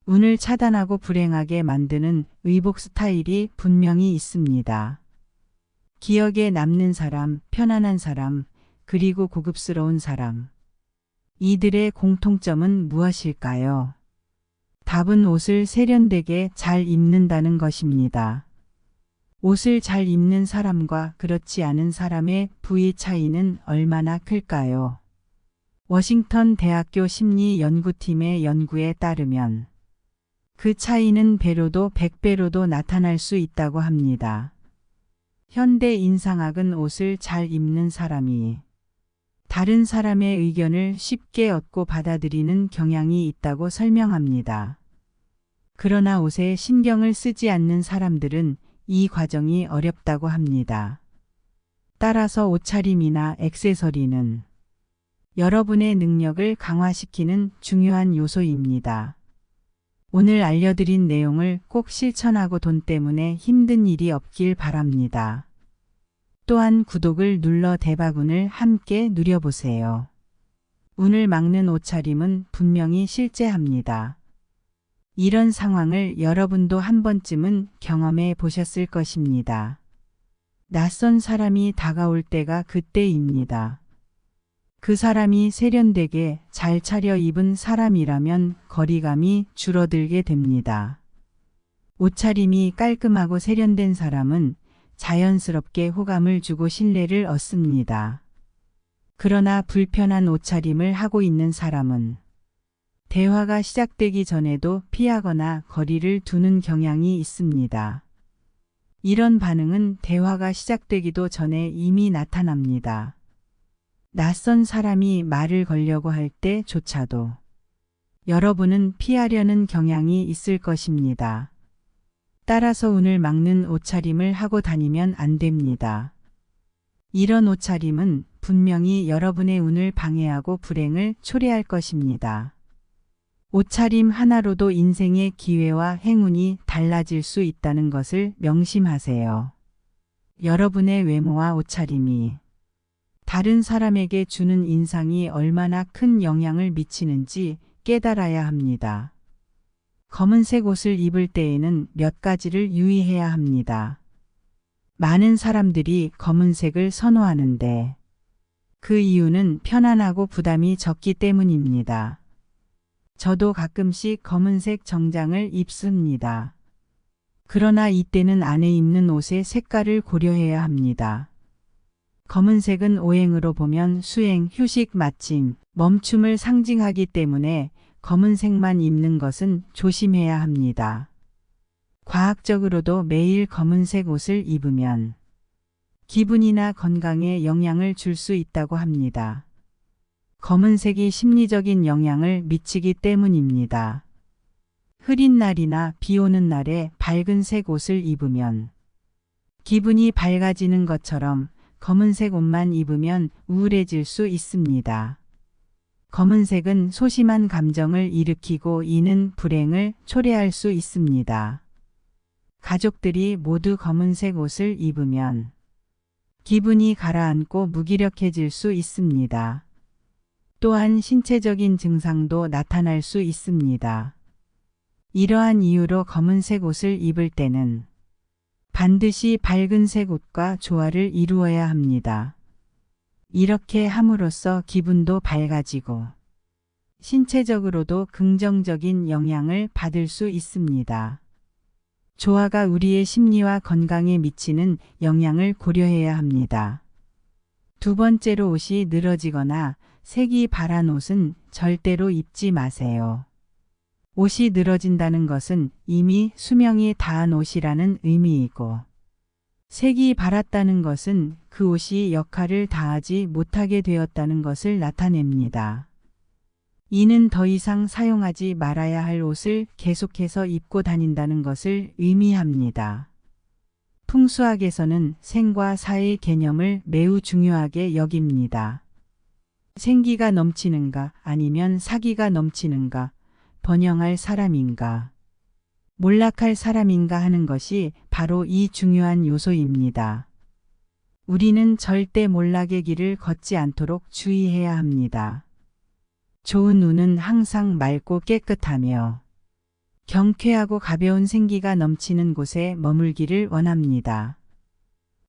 운을 차단하고 불행하게 만드는 의복 스타일이 분명히 있습니다. 기억에 남는 사람, 편안한 사람, 그리고 고급스러운 사람. 이들의 공통점은 무엇일까요? 답은 옷을 세련되게 잘 입는다는 것입니다. 옷을 잘 입는 사람과 그렇지 않은 사람의 부위 차이는 얼마나 클까요? 워싱턴 대학교 심리연구팀의 연구에 따르면 그 차이는 배로도 100배로도 나타날 수 있다고 합니다. 현대 인상학은 옷을 잘 입는 사람이 다른 사람의 의견을 쉽게 얻고 받아들이는 경향이 있다고 설명합니다. 그러나 옷에 신경을 쓰지 않는 사람들은 이 과정이 어렵다고 합니다. 따라서 옷차림이나 액세서리는 여러분의 능력을 강화시키는 중요한 요소입니다. 오늘 알려드린 내용을 꼭 실천하고 돈 때문에 힘든 일이 없길 바랍니다. 또한 구독을 눌러 대박운을 함께 누려보세요. 운을 막는 옷차림은 분명히 실제합니다. 이런 상황을 여러분도 한 번쯤은 경험해 보셨을 것입니다. 낯선 사람이 다가올 때가 그때입니다. 그 사람이 세련되게 잘 차려입은 사람이라면 거리감이 줄어들게 됩니다. 옷차림이 깔끔하고 세련된 사람은 자연스럽게 호감을 주고 신뢰를 얻습니다. 그러나 불편한 옷차림을 하고 있는 사람은 대화가 시작되기 전에도 피하거나 거리를 두는 경향이 있습니다. 이런 반응은 대화가 시작되기도 전에 이미 나타납니다. 낯선 사람이 말을 걸려고 할 때조차도 여러분은 피하려는 경향이 있을 것입니다. 따라서 운을 막는 옷차림을 하고 다니면 안 됩니다. 이런 옷차림은 분명히 여러분의 운을 방해하고 불행을 초래할 것입니다. 옷차림 하나로도 인생의 기회와 행운이 달라질 수 있다는 것을 명심하세요. 여러분의 외모와 옷차림이 다른 사람에게 주는 인상이 얼마나 큰 영향을 미치는지 깨달아야 합니다. 검은색 옷을 입을 때에는 몇 가지를 유의해야 합니다. 많은 사람들이 검은색을 선호하는데 그 이유는 편안하고 부담이 적기 때문입니다. 저도 가끔씩 검은색 정장을 입습니다. 그러나 이때는 안에 입는 옷의 색깔을 고려해야 합니다. 검은색은 오행으로 보면 수행, 휴식, 마침, 멈춤을 상징하기 때문에 검은색만 입는 것은 조심해야 합니다. 과학적으로도 매일 검은색 옷을 입으면 기분이나 건강에 영향을 줄 수 있다고 합니다. 검은색이 심리적인 영향을 미치기 때문입니다. 흐린 날이나 비 오는 날에 밝은색 옷을 입으면 기분이 밝아지는 것처럼 검은색 옷만 입으면 우울해질 수 있습니다. 검은색은 소심한 감정을 일으키고 이는 불행을 초래할 수 있습니다. 가족들이 모두 검은색 옷을 입으면 기분이 가라앉고 무기력해질 수 있습니다. 또한 신체적인 증상도 나타날 수 있습니다. 이러한 이유로 검은색 옷을 입을 때는 반드시 밝은색 옷과 조화를 이루어야 합니다. 이렇게 함으로써 기분도 밝아지고 신체적으로도 긍정적인 영향을 받을 수 있습니다. 조화가 우리의 심리와 건강에 미치는 영향을 고려해야 합니다. 두 번째로 옷이 늘어지거나 색이 바란 옷은 절대로 입지 마세요. 옷이 늘어진다는 것은 이미 수명이 다한 옷이라는 의미이고 색이 바랐다는 것은 그 옷이 역할을 다하지 못하게 되었다는 것을 나타냅니다. 이는 더 이상 사용하지 말아야 할 옷을 계속해서 입고 다닌다는 것을 의미합니다. 풍수학에서는 생과 사의 개념을 매우 중요하게 여깁니다. 생기가 넘치는가 아니면 사기가 넘치는가, 번영할 사람인가, 몰락할 사람인가 하는 것이 바로 이 중요한 요소입니다. 우리는 절대 몰락의 길을 걷지 않도록 주의해야 합니다. 좋은 운은 항상 맑고 깨끗하며 경쾌하고 가벼운 생기가 넘치는 곳에 머물기를 원합니다.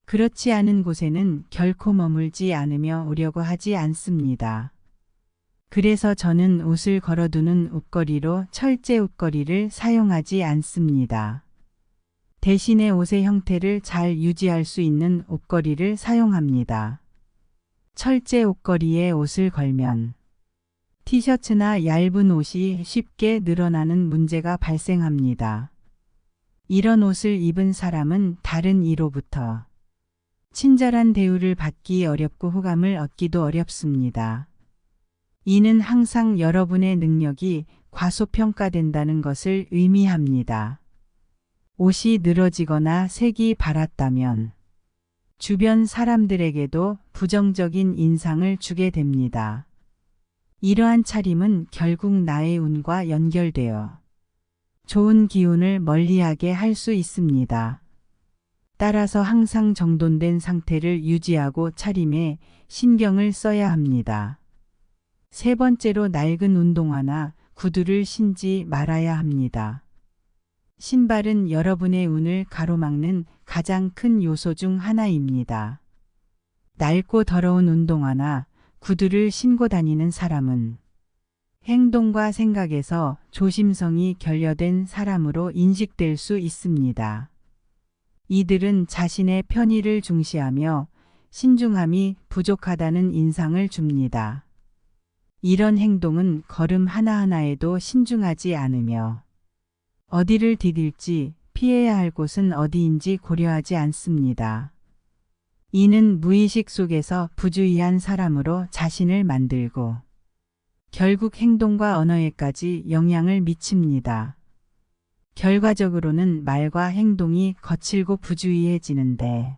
그렇지 않은 곳에는 결코 머물지 않으며 오려고 하지 않습니다. 그래서 저는 옷을 걸어두는 옷걸이로 철제 옷걸이를 사용하지 않습니다. 대신에 옷의 형태를 잘 유지할 수 있는 옷걸이를 사용합니다. 철제 옷걸이에 옷을 걸면 티셔츠나 얇은 옷이 쉽게 늘어나는 문제가 발생합니다. 이런 옷을 입은 사람은 다른 이로부터 친절한 대우를 받기 어렵고 호감을 얻기도 어렵습니다. 이는 항상 여러분의 능력이 과소평가된다는 것을 의미합니다. 옷이 늘어지거나 색이 바랐다면 주변 사람들에게도 부정적인 인상을 주게 됩니다. 이러한 차림은 결국 나의 운과 연결되어 좋은 기운을 멀리하게 할 수 있습니다. 따라서 항상 정돈된 상태를 유지하고 차림에 신경을 써야 합니다. 세 번째로 낡은 운동화나 구두를 신지 말아야 합니다. 신발은 여러분의 운을 가로막는 가장 큰 요소 중 하나입니다. 낡고 더러운 운동화나 구두를 신고 다니는 사람은 행동과 생각에서 조심성이 결여된 사람으로 인식될 수 있습니다. 이들은 자신의 편의를 중시하며 신중함이 부족하다는 인상을 줍니다. 이런 행동은 걸음 하나하나에도 신중하지 않으며 어디를 디딜지 피해야 할 곳은 어디인지 고려하지 않습니다. 이는 무의식 속에서 부주의한 사람으로 자신을 만들고 결국 행동과 언어에까지 영향을 미칩니다. 결과적으로는 말과 행동이 거칠고 부주의해지는데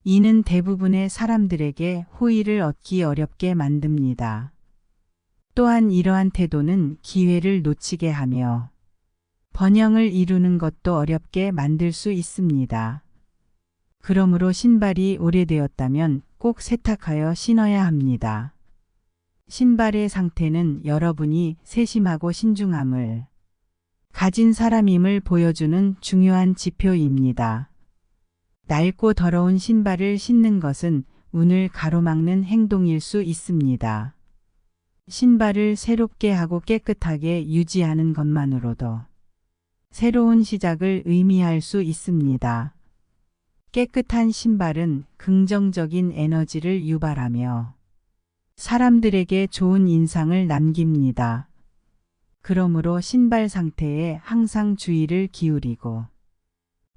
이는 대부분의 사람들에게 호의를 얻기 어렵게 만듭니다. 또한 이러한 태도는 기회를 놓치게 하며 번영을 이루는 것도 어렵게 만들 수 있습니다. 그러므로 신발이 오래되었다면 꼭 세탁하여 신어야 합니다. 신발의 상태는 여러분이 세심하고 신중함을 가진 사람임을 보여주는 중요한 지표입니다. 낡고 더러운 신발을 신는 것은 운을 가로막는 행동일 수 있습니다. 신발을 새롭게 하고 깨끗하게 유지하는 것만으로도 새로운 시작을 의미할 수 있습니다. 깨끗한 신발은 긍정적인 에너지를 유발하며 사람들에게 좋은 인상을 남깁니다. 그러므로 신발 상태에 항상 주의를 기울이고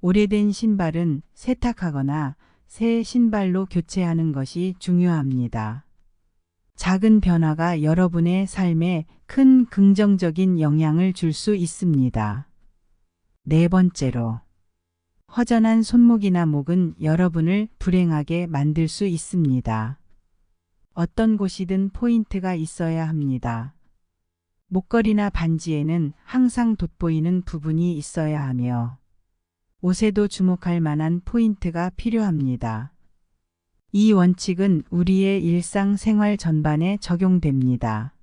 오래된 신발은 세탁하거나 새 신발로 교체하는 것이 중요합니다. 작은 변화가 여러분의 삶에 큰 긍정적인 영향을 줄 수 있습니다. 네 번째로, 허전한 손목이나 목은 여러분을 불행하게 만들 수 있습니다. 어떤 곳이든 포인트가 있어야 합니다. 목걸이나 반지에는 항상 돋보이는 부분이 있어야 하며 옷에도 주목할 만한 포인트가 필요합니다. 이 원칙은 우리의 일상생활 전반에 적용됩니다.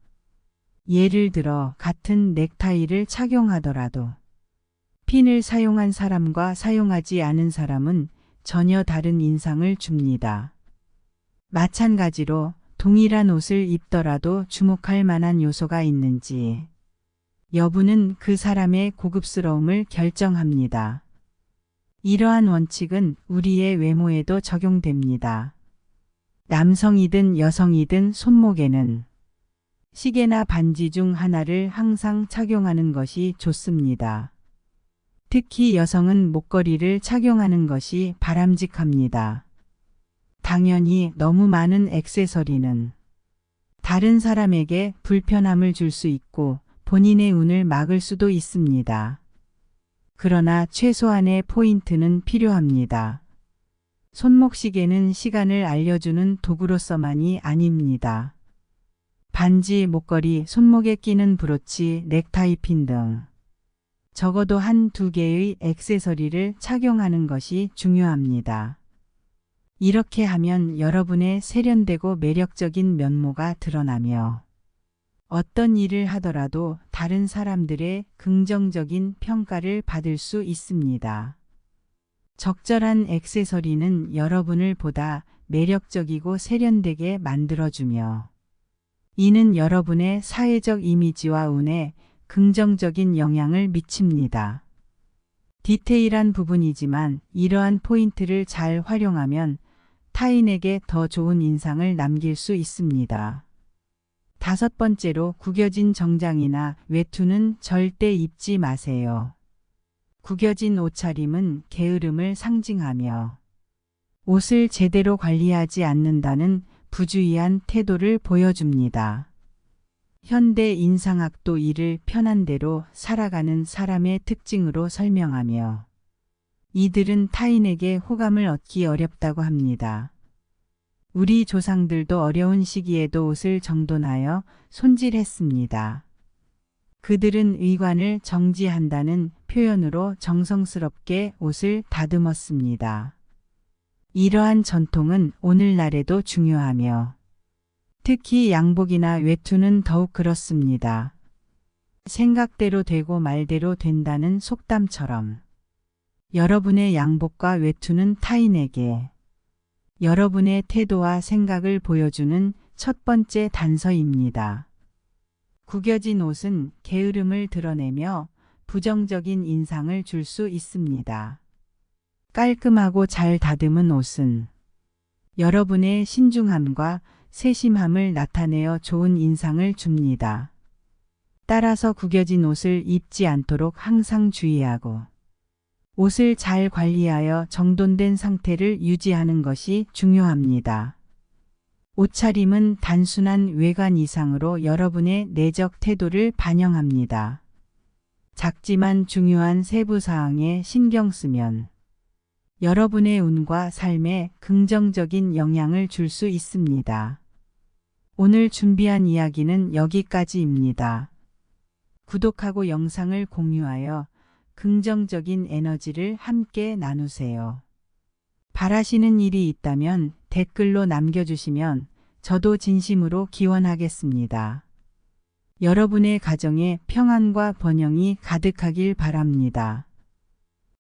예를 들어 같은 넥타이를 착용하더라도 핀을 사용한 사람과 사용하지 않은 사람은 전혀 다른 인상을 줍니다. 마찬가지로 동일한 옷을 입더라도 주목할 만한 요소가 있는지 여부는 그 사람의 고급스러움을 결정합니다. 이러한 원칙은 우리의 외모에도 적용됩니다. 남성이든 여성이든 손목에는 시계나 반지 중 하나를 항상 착용하는 것이 좋습니다. 특히 여성은 목걸이를 착용하는 것이 바람직합니다. 당연히 너무 많은 액세서리는 다른 사람에게 불편함을 줄 수 있고 본인의 운을 막을 수도 있습니다. 그러나 최소한의 포인트는 필요합니다. 손목시계는 시간을 알려주는 도구로서만이 아닙니다. 반지, 목걸이, 손목에 끼는 브로치, 넥타이 핀 등 적어도 한두 개의 액세서리를 착용하는 것이 중요합니다. 이렇게 하면 여러분의 세련되고 매력적인 면모가 드러나며 어떤 일을 하더라도 다른 사람들의 긍정적인 평가를 받을 수 있습니다. 적절한 액세서리는 여러분을 보다 매력적이고 세련되게 만들어주며 이는 여러분의 사회적 이미지와 운에 긍정적인 영향을 미칩니다. 디테일한 부분이지만 이러한 포인트를 잘 활용하면 타인에게 더 좋은 인상을 남길 수 있습니다. 5번째로 구겨진 정장이나 외투는 절대 입지 마세요. 구겨진 옷차림은 게으름을 상징하며 옷을 제대로 관리하지 않는다는 부주의한 태도를 보여줍니다. 현대 인상학도 이를 편한 대로 살아가는 사람의 특징으로 설명하며 이들은 타인에게 호감을 얻기 어렵다고 합니다. 우리 조상들도 어려운 시기에도 옷을 정돈하여 손질했습니다. 그들은 의관을 정지한다는 표현으로 정성스럽게 옷을 다듬었습니다. 이러한 전통은 오늘날에도 중요하며 특히 양복이나 외투는 더욱 그렇습니다. 생각대로 되고 말대로 된다는 속담처럼 여러분의 양복과 외투는 타인에게 여러분의 태도와 생각을 보여주는 첫 번째 단서입니다. 구겨진 옷은 게으름을 드러내며 부정적인 인상을 줄 수 있습니다. 깔끔하고 잘 다듬은 옷은 여러분의 신중함과 세심함을 나타내어 좋은 인상을 줍니다. 따라서 구겨진 옷을 입지 않도록 항상 주의하고 옷을 잘 관리하여 정돈된 상태를 유지하는 것이 중요합니다. 옷차림은 단순한 외관 이상으로 여러분의 내적 태도를 반영합니다. 작지만 중요한 세부사항에 신경 쓰면 여러분의 운과 삶에 긍정적인 영향을 줄 수 있습니다. 오늘 준비한 이야기는 여기까지입니다. 구독하고 영상을 공유하여 긍정적인 에너지를 함께 나누세요. 바라시는 일이 있다면 댓글로 남겨주시면 저도 진심으로 기원하겠습니다. 여러분의 가정에 평안과 번영이 가득하길 바랍니다.